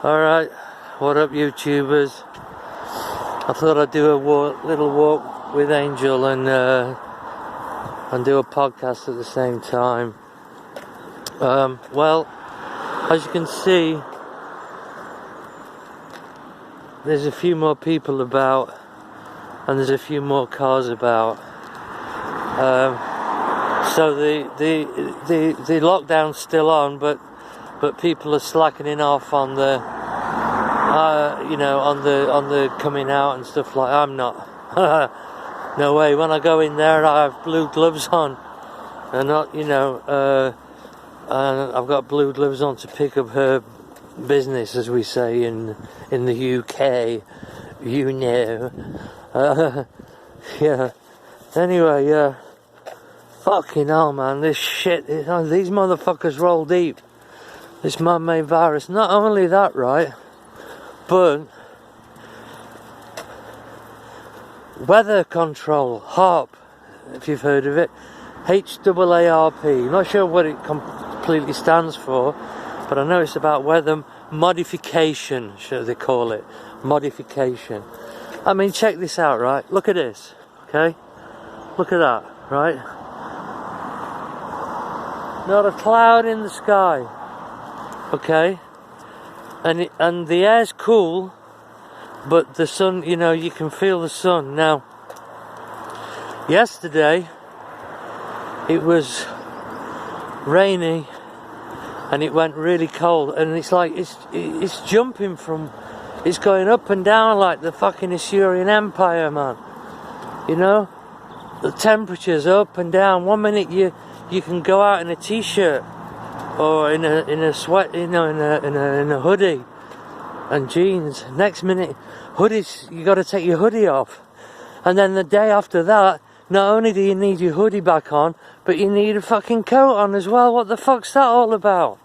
Alright, what up YouTubers? I thought I'd do a little walk with Angel and do a podcast at the same time. Well, as you can see, there's a few more people about and there's a few more cars about. So the lockdown's still on, but people are slackening off on the on the coming out and stuff like. I'm not. No way. When I go in there, I have blue gloves on, and not and I've got blue gloves on to pick up her business, as we say in the UK. Yeah. Anyway, yeah. Fucking hell, man. This shit. These motherfuckers roll deep. This man-made virus. Not only that, right? But weather control, HARP, if you've heard of it. HAARP. Not sure what it completely stands for, but I know it's about weather modification, should they call it. Modification. I mean, check this out, right? Look at this, okay? Look at that, right? Not a cloud in the sky, okay? And the air's cool, but the sun, you can feel the sun. Now, yesterday, it was rainy, and it went really cold, and it's like, it's jumping from, it's going up and down like the fucking Assyrian Empire, man. The temperature's up and down. 1 minute you can go out in a t-shirt or in a sweat, in a hoodie and jeans. Next minute, hoodies, you got to take your hoodie off. And then the day after that, not only do you need your hoodie back on, but you need a fucking coat on as well. What the fuck's that all about?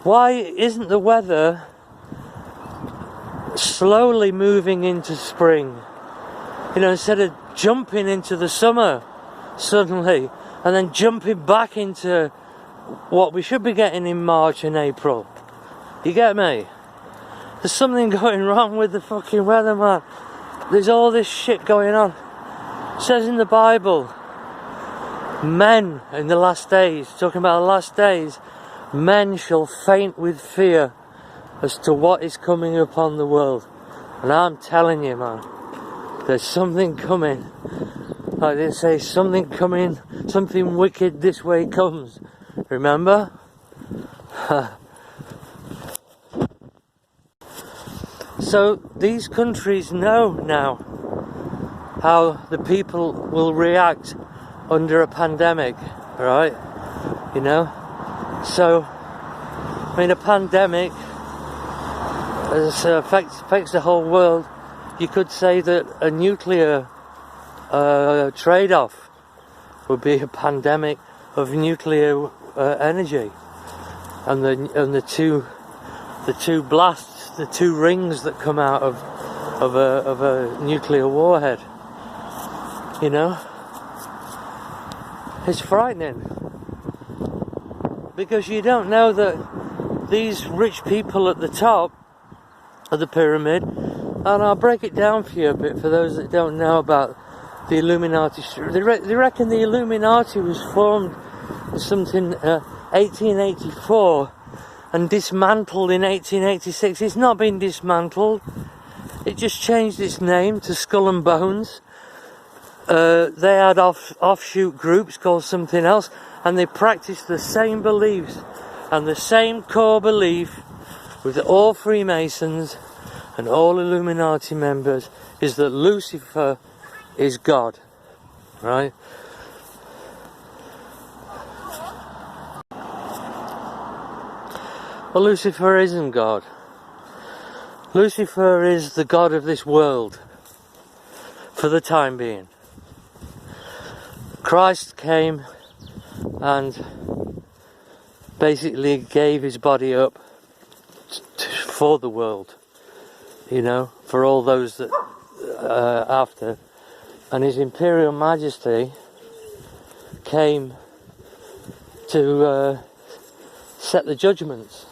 Why isn't the weather slowly moving into spring? Instead of jumping into the summer suddenly and then jumping back into what we should be getting in March and April. You get me? There's something going wrong with the fucking weather, man. There's all this shit going on. It says in the Bible, men in the last days, talking about the last days, men shall faint with fear as to what is coming upon the world. And I'm telling you, man, there's something coming. Like they say, something coming, something wicked this way comes. Remember? So these countries know now how the people will react under a pandemic, right? So, I mean, a pandemic affects the whole world. You could say that a nuclear trade-off would be a pandemic of nuclear energy, and the two blasts, the two rings that come out of a nuclear warhead. It's frightening because you don't know that these rich people at the top of the pyramid. And I'll break it down for you a bit for those that don't know about the Illuminati. They reckon the Illuminati was formed in something 1884 and dismantled in 1886. It's not been dismantled. It just changed its name to Skull and Bones. They had offshoot groups called something else, and they practiced the same beliefs and the same core belief with all Freemasons and all Illuminati members, is that Lucifer is God, right? Well, Lucifer isn't God. Lucifer is the God of this world for the time being. Christ came and basically gave his body up for the world. For all those that after, and His Imperial Majesty came to set the judgments.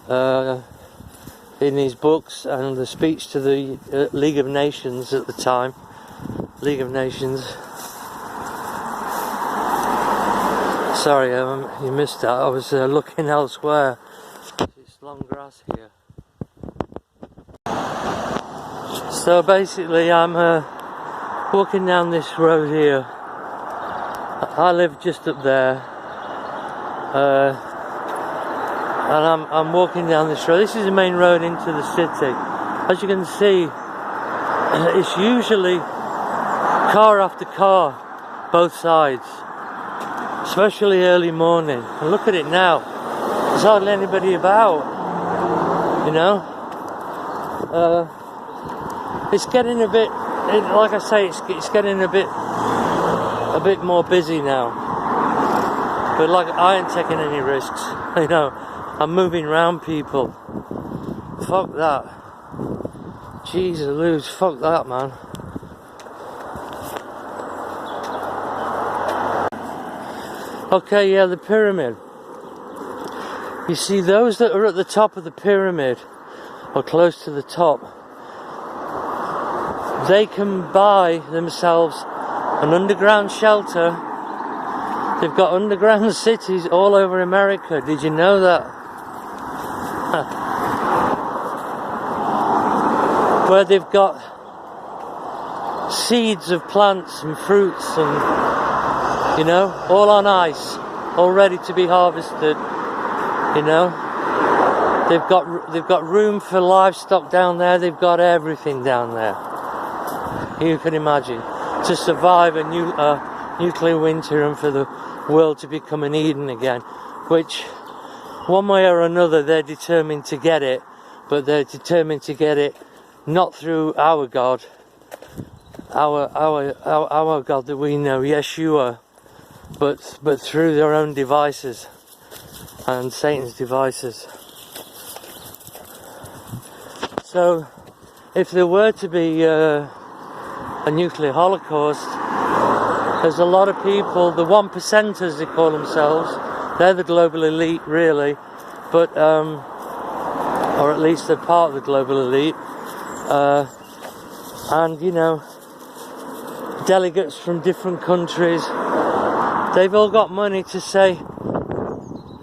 in his books and the speech to the League of Nations at the time. League of Nations. Sorry, you missed that. I was looking elsewhere. It's long grass here. So basically, I'm walking down this road here. I live just up there, and I'm walking down this road. This is the main road into the city. As you can see, it's usually car after car, both sides, especially early morning. And look at it now. There's hardly anybody about, you know. It's getting a bit, like I say, it's getting a bit more busy now. But like, I ain't taking any risks, you know. I'm moving around people. Fuck that. Jesus, Louise, fuck that, man. Okay, yeah, the pyramid. You see, those that are at the top of the pyramid, or close to the top, they can buy themselves an underground shelter. They've got underground cities all over America. Did you know that? Where they've got seeds of plants and fruits and, you know, all on ice, all ready to be harvested, you know. They've got room for livestock down there. They've got everything down there. You can imagine, to survive a nuclear winter and for the world to become an Eden again, which one way or another they're determined to get it, but they're determined to get it not through our God, our God that we know, Yeshua, but through their own devices and Satan's devices. So if there were to be a nuclear holocaust, there's a lot of people, the 1%ers they call themselves, they're the global elite really, but or at least they're part of the global elite, and you know, delegates from different countries, they've all got money to say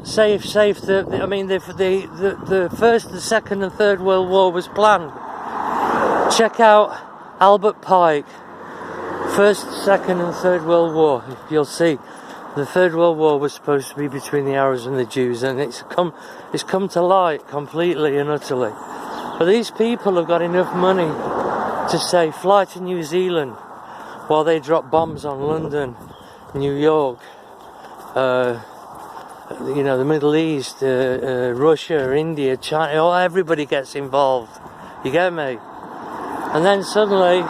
if the first, the second and third World War was planned. Check out Albert Pike, First, Second and Third World War. You'll see the Third World War was supposed to be between the Arabs and the Jews, and it's come to light completely and utterly. But these people have got enough money to say fly to New Zealand while they drop bombs on London, New York, you know, the Middle East, Russia, India, China. Everybody gets involved. You get me? And then suddenly,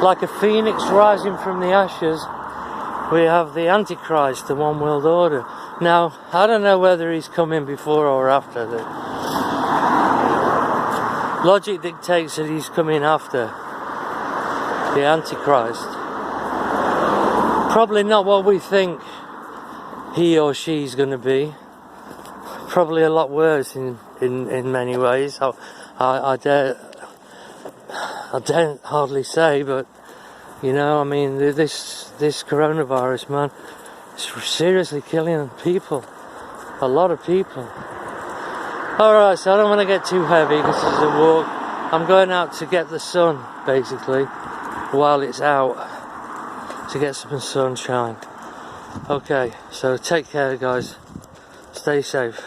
like a phoenix rising from the ashes, we have the Antichrist, the One World Order. Now, I don't know whether he's coming before or after. Logic dictates that he's coming after the Antichrist. Probably not what we think he or she's going to be. Probably a lot worse in many ways. I don't hardly say, but you know, I mean, this coronavirus, man, it's seriously killing people, a lot of people. Alright, so I don't want to get too heavy because this is a walk. I'm going out to get the sun, basically, while it's out, to get some sunshine. Okay, so take care guys, stay safe.